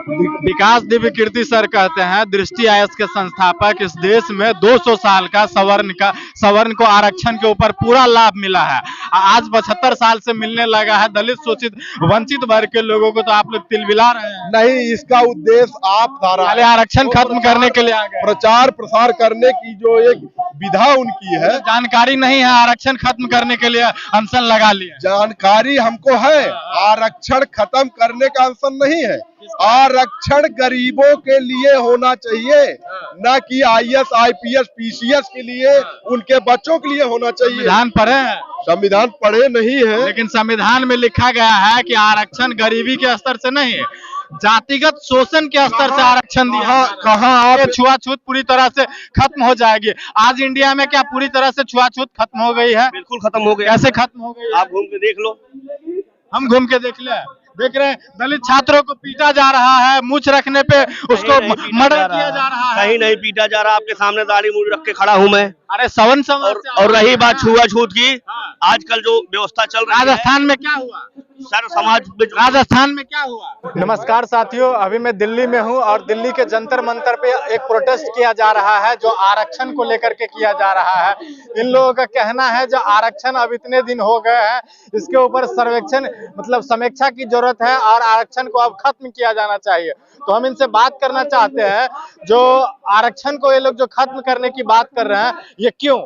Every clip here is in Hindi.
विकास दिव्य कीर्ति सर कहते हैं, दृष्टि आयस के संस्थापक, इस देश में 200 साल का सवर्ण को आरक्षण के ऊपर पूरा लाभ मिला है। आज 75 साल से मिलने लगा है दलित, शोषित, वंचित वर्ग के लोगों को, तो आप लोग तिलमिला रहे हैं। नहीं, इसका उद्देश्य आप पहले आरक्षण खत्म करने के लिए आ गए, प्रचार प्रसार करने की जो एक विधा उनकी है, जानकारी नहीं है, आरक्षण खत्म करने के लिए अनशन लगा लिया। जानकारी हमको है, आरक्षण खत्म करने का अनशन नहीं है, आरक्षण गरीबों के लिए होना चाहिए, न कि आईएएस, आईपीएस, पीसीएस के लिए, उनके बच्चों के लिए होना चाहिए। संविधान पढ़े? संविधान पढ़े नहीं है, लेकिन संविधान में लिखा गया है कि आरक्षण गरीबी के स्तर से नहीं, जातिगत शोषण के स्तर से आरक्षण दिया। कहाँ आप छुआछूत पूरी तरह से खत्म हो जाएगी? आज इंडिया में क्या पूरी तरह से छुआछूत खत्म हो गई है? बिल्कुल खत्म हो गई। कैसे खत्म हो गई? आप घूम के देख लो। हम घूम के देख ले, देख रहे हैं दलित छात्रों को पीटा जा रहा है, मूछ रखने पे उसको मर्डर किया जा रहा है। कहीं नहीं पीटा जा रहा, आपके सामने दाढ़ी मूड़ी रख के खड़ा हूँ मैं। अरे सवन समाज और रही बात छुआछूत की, आजकल जो व्यवस्था चल रही है, राजस्थान में क्या हुआ? सर समाज राजस्थान में क्या हुआ? नमस्कार साथियों, अभी मैं दिल्ली में हूं और दिल्ली के जंतर मंतर पे एक प्रोटेस्ट किया जा रहा है जो आरक्षण को लेकर के किया जा रहा है। इन लोगों का कहना है जो आरक्षण अब इतने दिन हो गए हैं, इसके ऊपर सर्वेक्षण मतलब समीक्षा की जरूरत है और आरक्षण को अब खत्म किया जाना चाहिए। तो हम इनसे बात करना चाहते हैं, जो आरक्षण को ये लोग जो खत्म करने की बात कर रहे हैं, ये क्यों?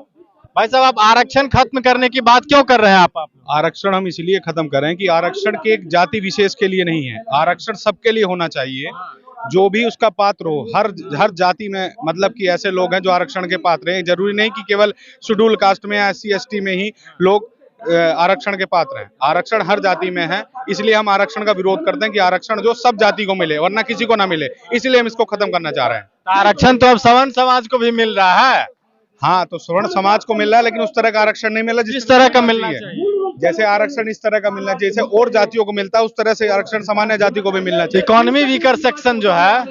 भाई साहब, आप आरक्षण खत्म करने की बात क्यों कर रहे हैं? आप आरक्षण हम इसलिए खत्म करें कि आरक्षण के एक जाति विशेष के लिए नहीं है, आरक्षण सबके लिए होना चाहिए। जो भी उसका पात्र हो, हर जाति में, मतलब कि ऐसे लोग हैं जो आरक्षण के पात्र हैं। जरूरी नहीं कि केवल शेड्यूल कास्ट में या SC ST में ही लोग आरक्षण के पात्र हैं। आरक्षण हर जाति में है, इसलिए हम आरक्षण का विरोध करते हैं कि आरक्षण जो सब जाति को मिले, वरना किसी को ना मिले, इसलिए हम इसको खत्म करना चाह रहे हैं। आरक्षण तो अब सवर्ण समाज को भी मिल रहा है। हाँ, तो सवर्ण समाज को मिल रहा है, लेकिन उस तरह का आरक्षण नहीं मिला जिस तरह का मिलना चाहिए। जैसे आरक्षण इस तरह का मिलना चाहिए, जैसे और जातियों को मिलता है उस तरह से आरक्षण सामान्य जाति को भी मिलना चाहिए। इकोनॉमी वीकर सेक्शन जो है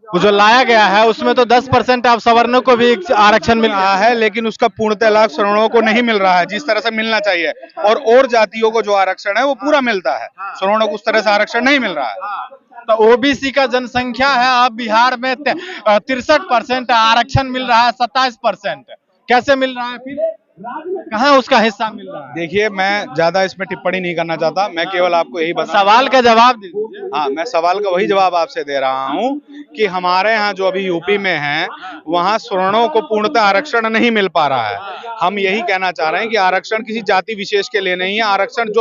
वो जो लाया गया है, उसमें तो 10% आप सवर्णों को भी आरक्षण मिल रहा है, लेकिन उसका पूर्णतः लाभ सवर्णों को नहीं मिल रहा है जिस तरह से मिलना चाहिए। और जातियों को जो आरक्षण है वो पूरा मिलता है, सवर्णों को उस तरह से आरक्षण नहीं मिल रहा है। तो ओबीसी का जनसंख्या है, अब बिहार में 63% आरक्षण मिल रहा है, 27% कैसे मिल रहा है? फिर कहाँ उसका हिस्सा मिल रहा है? देखिए, मैं ज्यादा इसमें टिप्पणी नहीं करना चाहता, मैं केवल आपको यही बता, सवाल का जवाब दीजिए। हाँ, मैं सवाल का वही जवाब आपसे दे रहा हूँ कि हमारे यहाँ जो अभी यूपी में है, वहाँ सवर्णों को पूर्णतः आरक्षण नहीं मिल पा रहा है। हम यही कहना चाह रहे हैं कि आरक्षण किसी जाति विशेष के लिए नहीं है, आरक्षण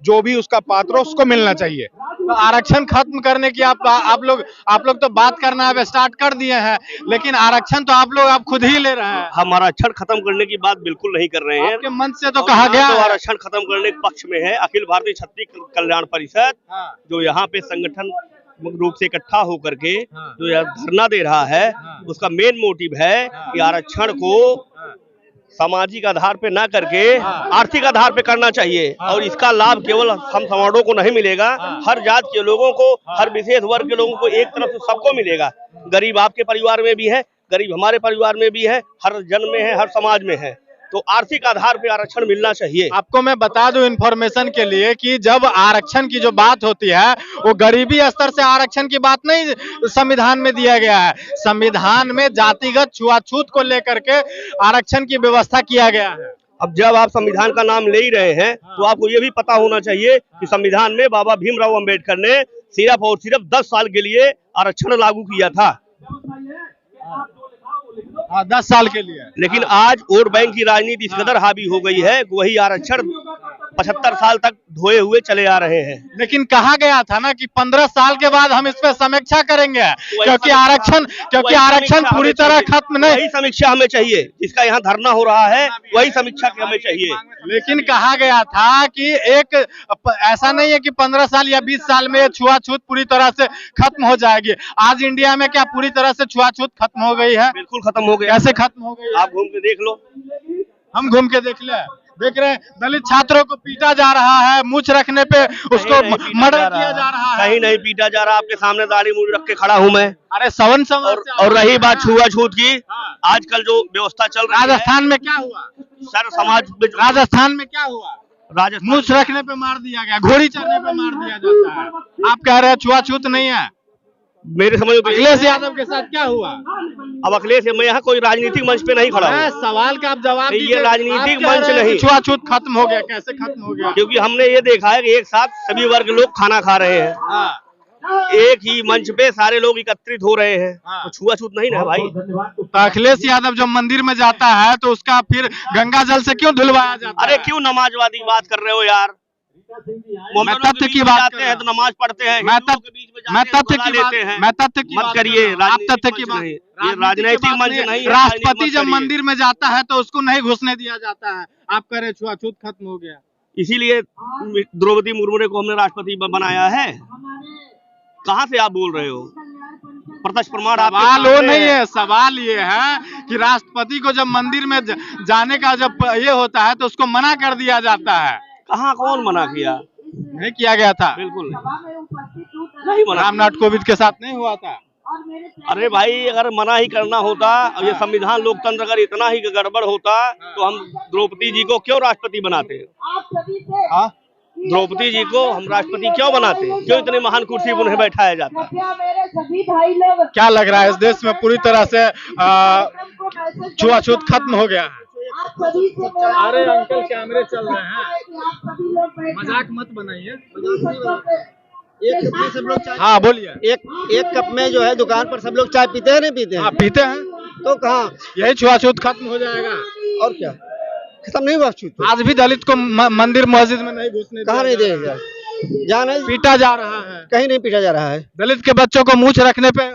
जो भी उसका पात्र हो उसको मिलना चाहिए। तो आरक्षण खत्म करने की आप लोग तो बात करना अब स्टार्ट कर दिए हैं, लेकिन आरक्षण तो आप लोग खुद ही ले रहे हैं। हम आरक्षण खत्म करने की बात बिल्कुल नहीं कर रहे हैं। आपके मंच से तो कहा गया तो आरक्षण खत्म करने के पक्ष में है अखिल भारतीय क्षत्रिय कल्याण परिषद, जो यहाँ पे संगठन रूप से इकट्ठा होकर के जो यह धरना दे रहा है, उसका मेन मोटिव है कि आरक्षण को सामाजिक आधार पे ना करके आर्थिक आधार पे करना चाहिए। और इसका लाभ केवल हम सवर्णों को नहीं मिलेगा, हर जात के लोगों को, हर विशेष वर्ग के लोगों को एक तरफ से सबको मिलेगा। गरीब आपके परिवार में भी है, गरीब हमारे परिवार में भी है, हर जन में है, हर समाज में है। तो आर्थिक आधार पे आरक्षण मिलना चाहिए। आपको मैं बता दूं इन्फॉर्मेशन के लिए कि जब आरक्षण की जो बात होती है, वो गरीबी स्तर से आरक्षण की बात नहीं संविधान में दिया गया है। संविधान में जातिगत छुआछूत को लेकर के आरक्षण की व्यवस्था किया गया है। अब जब आप संविधान का नाम ले ही रहे हैं, तो आपको ये भी पता होना चाहिए कि संविधान में बाबा भीमराव अम्बेडकर ने सिर्फ और सिर्फ 10 साल के लिए आरक्षण लागू किया था। 10 साल के लिए। लेकिन आज वोट बैंक की राजनीति इस कदर हावी हो गई है, वही आरक्षण 75 साल तक धोए हुए चले आ रहे हैं। लेकिन कहा गया था ना कि 15 साल के बाद हम इस पे समीक्षा करेंगे, क्योंकि आरक्षण पूरी तरह खत्म नहीं। वही समीक्षा हमें चाहिए, जिसका यहाँ धरना हो रहा है, वही समीक्षा हमें चाहिए। लेकिन कहा गया था कि ऐसा नहीं है कि 15 साल या 20 साल में छुआछूत पूरी तरह से खत्म हो जाएगी। आज इंडिया में क्या पूरी तरह से छुआछूत खत्म हो गई है? बिल्कुल खत्म हो गया। कैसे खत्म हो गई? आप घूम के देख लो। हम घूम के देख ले, देख रहे हैं दलित छात्रों को पीटा जा रहा है, मूछ रखने पे उसको मर्डर किया जा रहा है। कहीं नहीं पीटा जा रहा, आपके सामने दाढ़ी मूड़ी रख के खड़ा हूँ मैं। अरे सवन समाज और रही बात छुआछूत की, आजकल जो व्यवस्था चल रही है, राजस्थान में क्या हुआ? सर समाज राजस्थान में क्या हुआ? राजस्थान मूछ रखने पे मार दिया गया, घोड़ी चढ़ने पे मार दिया जाता है। आप कह रहे हैं छुआछूत नहीं है। मेरे समझ में तो अखिलेश यादव के साथ क्या हुआ? अब अखिलेश, मैं यहाँ कोई राजनीतिक मंच पे नहीं खड़ा मैं हूँ, सवाल का आप जवाब ये दीजिए। राजनीतिक आप कह मंच रहे हैं कि नहीं। छुआछूत खत्म हो गया, कैसे खत्म हो गया? क्योंकि हमने ये देखा है कि एक साथ सभी वर्ग लोग खाना खा रहे हैं, हाँ, एक ही मंच पे सारे लोग एकत्रित हो रहे हैं, हाँ। तो छुआछूत नहीं ना भाई। तो अखिलेश यादव जब मंदिर में जाता है तो उसका फिर गंगा जल से क्यों धुलवाया जाता अरे है? क्यों नमाजवादी बात कर रहे हो यार? मैं तथ्य की बात कर जाते हैं तो नमाज पढ़ते हैं, मैं हिंदुओं के बीच में जाके तथ्य भला की बात, लेते हैं। मैं तथ्य की मत बात करिए, कर रहा हूं। आप राजनीतिक तथ्य की मंच बात, नहीं, ये राजनीतिक मंच नहीं है। राष्ट्रपति राजनीतिक जब मत करिए। मंदिर में जाता है तो उसको नहीं घुसने दिया जाता है। आप कह रहे छुआछूत खत्म हो गया। इसीलिए द्रौपदी मुर्मू को हमने राष्ट्रपति बनाया है। कहाँ से आप बोल रहे हो? प्रत्यक्ष प्रमाण आपके सवाल वो सामने नहीं है, सवाल ये है कि राष्ट्रपति को जब मंदिर में जाने का जब ये होता है तो उसको मना कर दिया जाता है। कहाँ, कौन मना किया? नहीं किया गया था, बिल्कुल नहीं मना। रामनाथ कोविंद के साथ नहीं हुआ था। अरे भाई, अगर मना ही करना होता और ये संविधान लोकतंत्र अगर इतना ही गड़बड़ होता तो हम द्रौपदी जी को क्यों राष्ट्रपति बनाते? हाँ? द्रौपदी जी को हम राष्ट्रपति क्यों बनाते? क्यों इतने महान कुर्सी पर उन्हें बैठाया जाता? क्या लग रहा है इस देश में पूरी तरह से छुआछूत खत्म हो गया है? अरे अंकल, कैमरे चल रहे हैं, मजाक मत बनाइए। एक कप में सब लोग चाय, हाँ बोलिए। एक कप में जो है दुकान पर सब लोग चाय पीते हैं, नहीं पीते हैं? हाँ पीते हैं, तो कहाँ, यही छुआछूत खत्म हो जाएगा। और क्या खत्म नहीं हुआ? छूत आज भी दलित को मंदिर मस्जिद में नहीं घुसने कहाँ नहीं दिया देगा? जाना है, पीटा जा रहा है। कहीं नहीं पीटा जा रहा है। दलित के बच्चों को मूछ रखने पे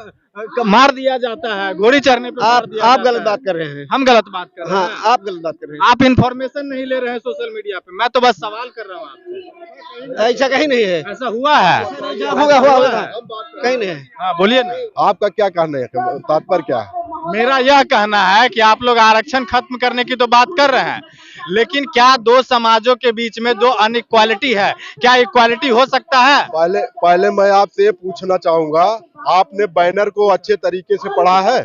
मार दिया जाता है, घोड़ी चढ़ने पे मार दिया आप जाता गलत है। बात कर रहे हैं। हम गलत बात कर रहे हाँ, हैं। आप गलत बात कर रहे आप इन्फॉर्मेशन नहीं ले रहे हैं सोशल मीडिया पे। मैं तो बस सवाल कर रहा हूँ आपसे। हैं। ऐसा कहीं नहीं है, ऐसा हुआ है? होगा कहीं नहीं है। हाँ बोलिए ना। आपका क्या कहना है, तात्पर्य क्या है? मेरा यह कहना है कि आप लोग आरक्षण खत्म करने की तो बात कर रहे हैं, लेकिन क्या दो समाजों के बीच में जो अनइक्वालिटी है, क्या इक्वालिटी हो सकता है? पहले मैं आपसे ये पूछना चाहूंगा, आपने बैनर को अच्छे तरीके से पढ़ा है?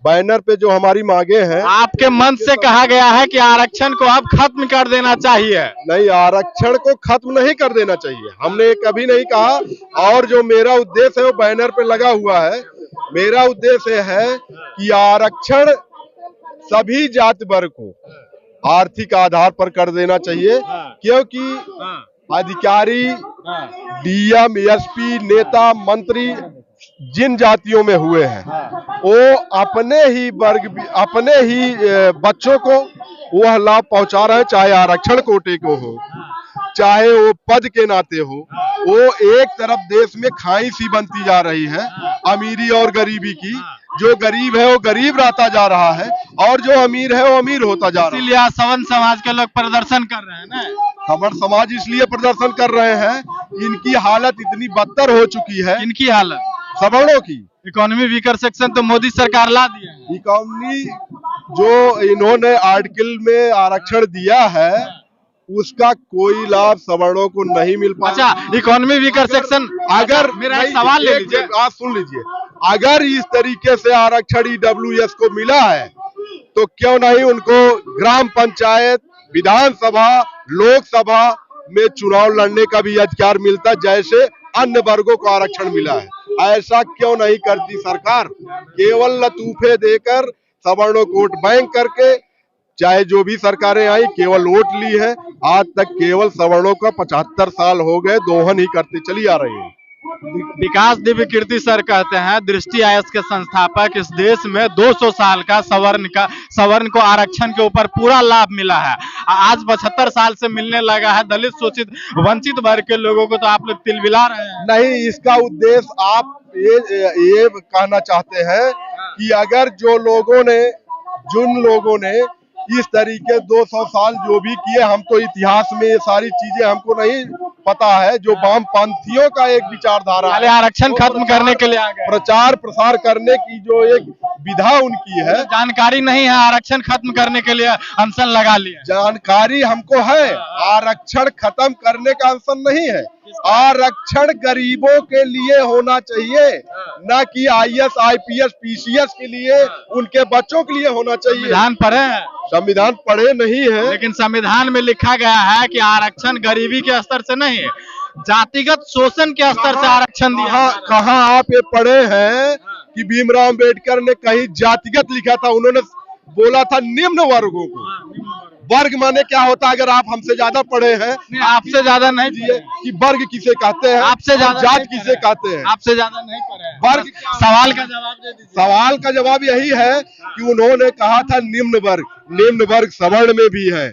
बैनर पे जो हमारी मांगे हैं, आपके मंच से कहा गया है कि आरक्षण को अब खत्म कर देना चाहिए। नहीं, आरक्षण को खत्म नहीं कर देना चाहिए, हमने कभी नहीं कहा। और जो मेरा उद्देश्य है वो बैनर पे लगा हुआ है। मेरा उद्देश्य है कि आरक्षण सभी जाति वर्ग को आर्थिक आधार पर कर देना चाहिए, क्योंकि अधिकारी, डीएम, एसपी, नेता, मंत्री जिन जातियों में हुए हैं वो अपने ही वर्ग, अपने ही बच्चों को वह लाभ पहुंचा रहे हैं, चाहे आरक्षण कोटे को हो, चाहे वो पद के नाते हो। वो एक तरफ देश में खाई सी बनती जा रही है, अमीरी और गरीबी की। जो गरीब है वो गरीब रहता जा रहा है और जो अमीर है वो अमीर होता जा रहा है। इसीलिए सवर्ण समाज के लोग प्रदर्शन कर रहे हैं ना। सवर्ण समाज इसलिए प्रदर्शन कर रहे हैं, इनकी हालत इतनी बदतर हो चुकी है। इनकी हालत, सवर्णों की इकोनॉमी वीकर सेक्शन तो मोदी सरकार ला दिया है। इकोनॉमी जो इन्होंने आर्टिकल में आरक्षण दिया है उसका कोई लाभ सवर्णों को नहीं मिल पाया। अच्छा, इकोनॉमी वीकर सेक्शन, अगर मेरा एक सवाल ले लीजिए, आप सुन लीजिए। अगर इस तरीके से आरक्षण ईडब्ल्यूएस को मिला है तो क्यों नहीं उनको ग्राम पंचायत, विधानसभा, लोकसभा में चुनाव लड़ने का भी अधिकार मिलता जैसे अन्य वर्गों को आरक्षण मिला है? ऐसा क्यों नहीं करती सरकार? केवल लतूफे देकर सवर्णों को वोट बैंक करके, चाहे जो भी सरकारें आई, केवल वोट ली है। आज तक केवल सवर्णों का 75 साल हो गए दोहन ही करते चली आ रही है। विकास दिव्य कीर्ति सर कहते हैं, दृष्टि आयस के संस्थापक, इस देश में 200 साल का सवर्ण को आरक्षण के ऊपर पूरा लाभ मिला है। आज 75 साल से मिलने लगा है दलित, शोषित, वंचित वर्ग के लोगों को, तो आप लोग तिलमिला रहे हैं। नहीं, इसका उद्देश्य आप ये कहना चाहते हैं कि अगर जिन लोगों ने इस तरीके 200 साल जो भी किए, हम तो इतिहास में ये सारी चीजें हमको नहीं पता है, जो वामपंथियों का एक विचारधारा है, आरक्षण खत्म करने के लिए आ गए। प्रचार प्रसार करने की जो एक विधा उनकी है। जानकारी नहीं है, आरक्षण खत्म करने के लिए अनशन लगा लिया। जानकारी हमको है, आरक्षण खत्म करने का अनशन नहीं है। आरक्षण गरीबों के लिए होना चाहिए, न कि आईएएस, आईपीएस, पीसीएस के लिए, उनके बच्चों के लिए होना चाहिए। संविधान पढ़े हैं? संविधान पढ़े नहीं है, लेकिन संविधान में लिखा गया है कि आरक्षण गरीबी के स्तर से नहीं है, जातिगत शोषण के स्तर से आरक्षण दिया। कहाँ आप ये पढ़े हैं कि भीमराव अम्बेडकर ने कहीं जातिगत लिखा था? उन्होंने बोला था निम्न वर्गों को। वर्ग माने क्या होता है? अगर आप हमसे ज्यादा पढ़े हैं, आपसे ज्यादा नहीं पढ़े कि वर्ग किसे कहते हैं, आपसे ज्यादा जात किसे कहते हैं, आपसे ज्यादा नहीं पढ़े हैं। वर्ग। सवाल का जवाब दे दीजिए। सवाल का जवाब यही है कि उन्होंने कहा था निम्न वर्ग। निम्न वर्ग सवर्ण में भी है,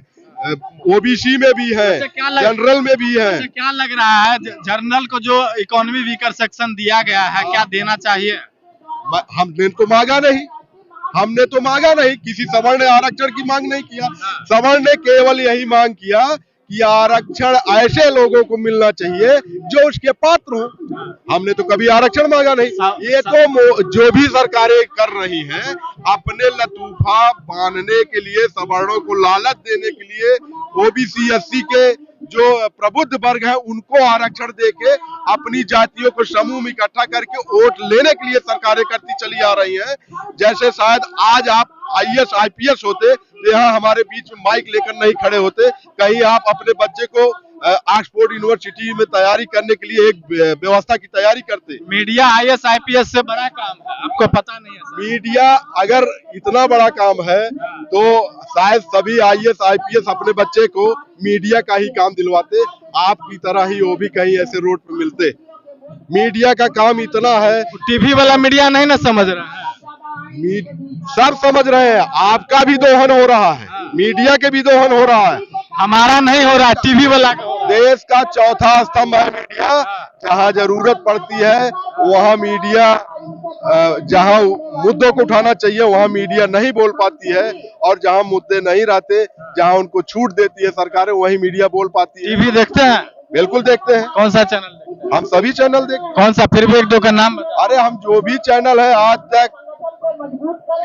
ओबीसी में भी है, जनरल में भी है। क्या लग रहा है जनरल को जो इकोनॉमी वीकर सेक्शन दिया गया है, क्या देना चाहिए? हमने तो मांगा नहीं, हमने तो मांगा नहीं, किसी सवर्ण ने आरक्षण की मांग नहीं किया। सवर्ण ने केवल यही मांग किया कि आरक्षण ऐसे लोगों को मिलना चाहिए जो उसके पात्र हो। हमने तो कभी आरक्षण मांगा नहीं। ये तो जो भी सरकारें कर रही हैं, अपने लतूफा बांधने के लिए, सवर्णों को लालच देने के लिए, ओबीसी एससी के जो प्रबुद्ध वर्ग है उनको आरक्षण देके अपनी जातियों को समूह में इकट्ठा करके वोट लेने के लिए सरकारें करती चली आ रही हैं। जैसे शायद आज आप आईएएस, आईपीएस होते तो यहाँ हमारे बीच में माइक लेकर नहीं खड़े होते, कहीं आप अपने बच्चे को ऑक्सफोर्ड यूनिवर्सिटी में तैयारी करने के लिए एक व्यवस्था की तैयारी करते। मीडिया आईएएस आईपीएस से बड़ा काम है, आपको पता नहीं है? मीडिया अगर इतना बड़ा काम है तो शायद सभी आईएएस, आईपीएस अपने बच्चे को मीडिया का ही काम दिलवाते, आपकी तरह ही वो भी कहीं ऐसे रोड पे मिलते। मीडिया का काम इतना है। टीवी वाला मीडिया नहीं ना समझ रहा है? सब समझ रहे हैं, आपका भी दोहन हो रहा है, मीडिया के भी दोहन हो रहा है, हमारा नहीं हो रहा, टीवी वाला का। देश का चौथा स्तंभ है मीडिया। जहां जरूरत पड़ती है वहां मीडिया, जहां मुद्दों को उठाना चाहिए वहां मीडिया नहीं बोल पाती है, और जहां मुद्दे नहीं रहते, जहां उनको छूट देती है सरकारें, वही मीडिया बोल पाती है। टीवी देखते हैं? बिल्कुल देखते हैं। कौन सा चैनल देखते हैं? हम सभी चैनल देखते। कौन सा? फिर भी एक दो का नाम बता। अरे हम जो भी चैनल है, आज तक,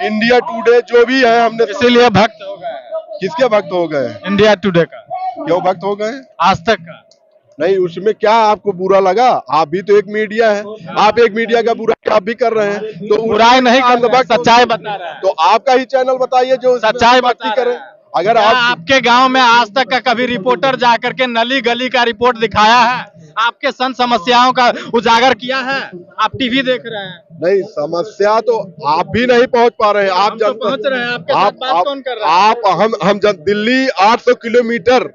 इंडिया टुडे, जो भी है हमने। इसीलिए भक्त हो गए? किसके भक्त हो गए? इंडिया टुडे का। क्यों भक्त हो गए? आज तक का नहीं, उसमें क्या आपको बुरा लगा? आप भी तो एक मीडिया है, आप एक मीडिया का बुराई आप भी कर रहे हैं, तो बुराई नहीं कर रहे, सच्चाई बता रहे हैं। तो आपका ही चैनल बताइए जो सच्चाई बात करे। अगर आपके गांव में आज तक का कभी रिपोर्टर जाकर के नली गली का रिपोर्ट दिखाया है? आपके सन समस्याओं का उजागर किया है? आप टीवी देख रहे हैं? नहीं, समस्या तो आप भी नहीं पहुंच पा रहे हैं। आप तो पहुंच रहे हैं, आपके साथ बात कौन कर रहा है? आप हम दिल्ली 800 किलोमीटर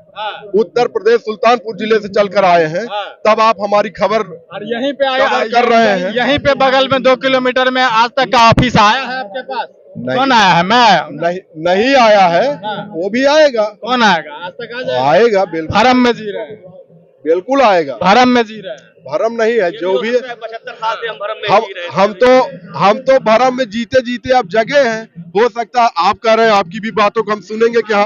उत्तर प्रदेश सुल्तानपुर जिले से चलकर आए हैं, तब आप हमारी खबर और यहीं पे आया कर रहे हैं। यहीं पे बगल में 2 किलोमीटर में आज तक का ऑफिस आया है आपके पास? कौन आया है? मैं नहीं आया है। वो भी आएगा। कौन आएगा? आज तक आ जाएगा? आएगा, बिल्कुल। भरम में जी रहे हैं? बिल्कुल आएगा। भरम में जी रहे हैं? भरम नहीं है, जो भी है। 75 साल से हम भरम में जी रहे हैं। हम तो भरम में जीते जीते अब जगे हैं। हो सकता है आप कह रहे हैं, आपकी भी बातों को हम सुनेंगे कि